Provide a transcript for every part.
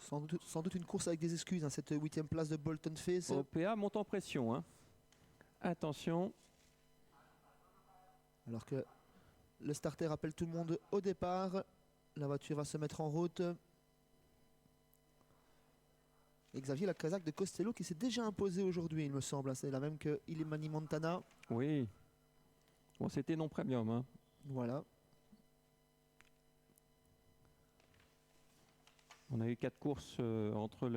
Sans doute une course avec des excuses, hein, cette 8e place de Bolton Face. OPA monte en pression. Hein. Attention. Alors que le starter appelle tout le monde au départ. La voiture va se mettre en route. Et Xavier, la Kazakh de Costello qui s'est déjà imposée aujourd'hui, il me semble. C'est la même que Illimani Montana. Oui. Bon, c'était non premium. Hein. Voilà. On a eu 4 courses entre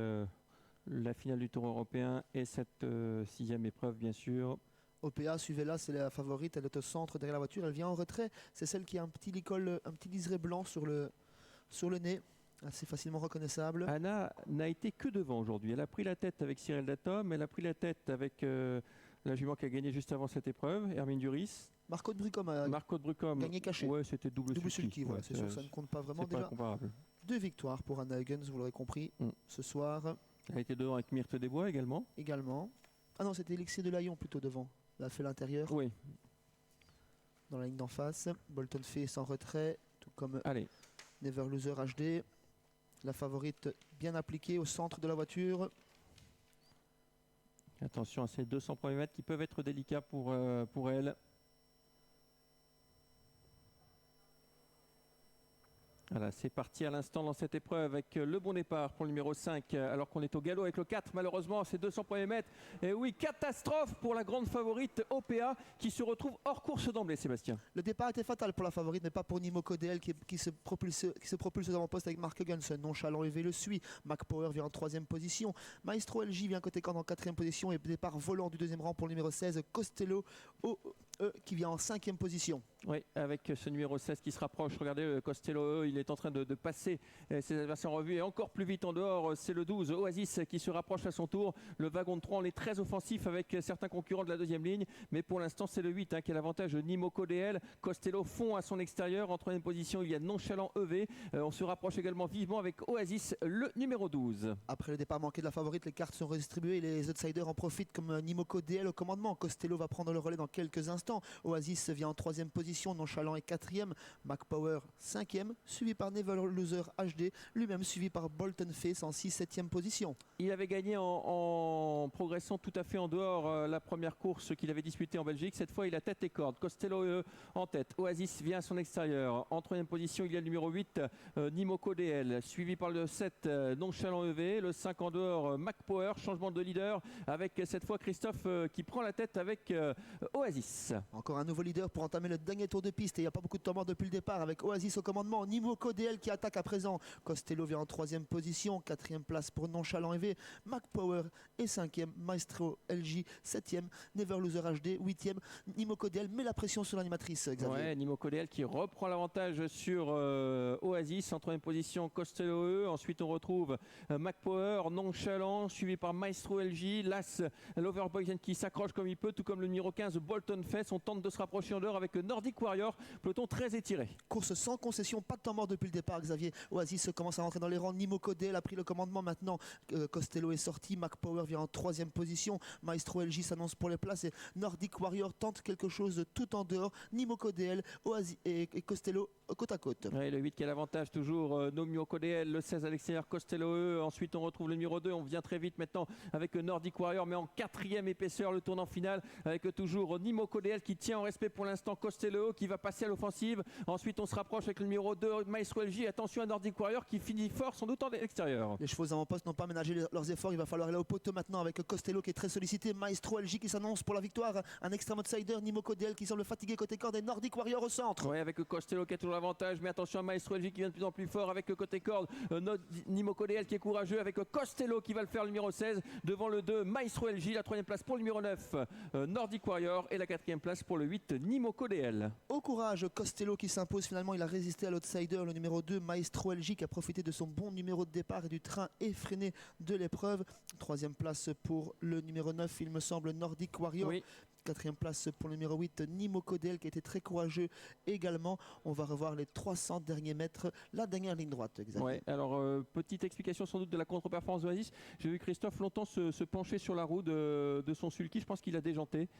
la finale du Tour européen et cette 6e épreuve, bien sûr. OPA, suivez-la, c'est la favorite. Elle est au centre derrière la voiture. Elle vient en retrait. C'est celle qui a un petit liseré blanc sur le nez. Assez facilement reconnaissable. Anna n'a été que devant aujourd'hui. Elle a pris la tête avec Cyril Datom. Elle a pris la tête avec la jument qui a gagné juste avant cette épreuve, Hermine Duris. Marco de Brucom a gagné caché. Ouais, c'était double sulky. Voilà, c'est sûr, ça ne compte pas vraiment. C'est pas comparable. 2 victoires pour Anna Huygens, vous l'aurez compris, ce soir. Elle a été devant avec Myrthe Desbois également. Ah non, c'était Elixir de Layon plutôt devant. Elle a fait l'intérieur. Oui. Dans la ligne d'en face. Bolton Face en retrait, tout comme Allez. Never Loser HD. La favorite bien appliquée au centre de la voiture. Attention à ces 200 premiers mètres qui peuvent être délicats pour elle. Voilà, c'est parti à l'instant dans cette épreuve avec le bon départ pour le numéro 5, alors qu'on est au galop avec le 4. Malheureusement, ces 200 premiers mètres. Et oui, catastrophe pour la grande favorite OPA qui se retrouve hors course d'emblée, Sébastien. Le départ était fatal pour la favorite, mais pas pour Nimo Codel qui se propulse aux avant-postes avec Mark Huggins. Nonchalant EV le suit. Mac Power vient en 3e position. Maestro LJ vient côté corne en 4e position. Et départ volant du 2e rang pour le numéro 16, Costello qui vient en 5e position. Oui, avec ce numéro 16 qui se rapproche. Regardez, Costello, il est en train de passer ses adversaires en revue et encore plus vite en dehors. C'est le 12, Oasis, qui se rapproche à son tour. Le wagon de 3, on est très offensif avec certains concurrents de la 2e ligne. Mais pour l'instant, c'est le 8 qui a l'avantage de Nimoco DL. Costello fond à son extérieur. En 3e position, il y a Nonchalant EV. On se rapproche également vivement avec Oasis, le numéro 12. Après le départ manqué de la favorite, les cartes sont redistribuées. Les outsiders en profitent comme Nimoco DL au commandement. Costello va prendre le relais dans quelques instants. Oasis vient en 3e position. Nonchalant est 4e. Mac Power 5e. Suivi par Never Loser HD. Lui-même suivi par Bolton Face en 6-7e position. Il avait gagné en progressant tout à fait en dehors la première course qu'il avait disputée en Belgique. Cette fois, il a tête et corde. Costello en tête. Oasis vient à son extérieur. En 3e position, il y a le numéro 8, Nimoco DL. Suivi par le 7, Nonchalant EV. Le 5 en dehors, Mac Power. Changement de leader avec cette fois Christophe qui prend la tête avec Oasis. Encore un nouveau leader pour entamer le dernier tour de piste. Et il n'y a pas beaucoup de temps mort depuis le départ avec Oasis au commandement. Nimoco DL qui attaque à présent. Costello vient en 3e position. 4e place pour Nonchalant EV. Mac Power est 5e. Maestro LJ 7e. Never Loser HD 8e. Nimoco DL met la pression sur l'animatrice, Xavier. Ouais, Nimoco DL qui reprend l'avantage sur Oasis. En 3e position, Costello E. Ensuite, on retrouve Mac Power, Nonchalant, suivi par Maestro LJ. Las, l'Overpoison qui s'accroche comme il peut, tout comme le numéro 15, Bolton Face. On tente de se rapprocher en dehors avec le Nordic Warrior. Peloton très étiré. Course sans concession, pas de temps mort depuis le départ, Xavier. Oasis commence à rentrer dans les rangs. Nimoco DL a pris le commandement maintenant. Costello est sorti. Mac Power vient en 3e position. Maestro LJ s'annonce pour les places et Nordic Warrior tente quelque chose tout en dehors. Nimoco DL, Oasis et Costello côte à côte. Ouais, le 8 qui a l'avantage toujours, Nimoco DL, le 16 à l'extérieur, Costello E. Ensuite, on retrouve le numéro 2. On vient très vite maintenant avec Nordic Warrior, mais en 4e épaisseur, le tournant final avec toujours Nimoco DL qui tient en respect pour l'instant Costello qui va passer à l'offensive. Ensuite, on se rapproche avec le numéro 2, Maestro LJ. Attention à Nordic Warrior qui finit fort, sans doute en extérieur. Les chevaux avant-poste n'ont pas ménagé leurs efforts. Il va falloir aller au poteau maintenant avec Costello qui est très sollicité. Maestro LJ qui s'annonce pour la victoire. Un extrême outsider, Nimoco DL qui semble fatigué côté corde et Nordic Warrior au centre. Oui, avec Costello qui a toujours l'avantage, mais attention à Maestro LJ qui vient de plus en plus fort avec côté corde. Nimoco DL qui est courageux avec Costello qui va le faire, le numéro 16. Devant le 2, Maestro LJ. La 3e place pour le numéro 9, Nordic Warrior. Et la 4e place pour le 8, Nimoco DL. Au courage, Costello qui s'impose finalement. Il a résisté à l'outsider, le numéro 2, Maestro LJ qui a profité de son bon numéro de départ et du train effréné de l'épreuve. 3e place pour le numéro 9, il me semble, Nordic Warrior. Oui. 4e place pour le numéro 8, Nimoco DL qui a été très courageux également. On va revoir les 300 derniers mètres, la dernière ligne droite. Ouais, alors petite explication sans doute de la contre-performance d'Oasis. J'ai vu Christophe longtemps se pencher sur la roue de son sulky. Je pense qu'il a déjanté.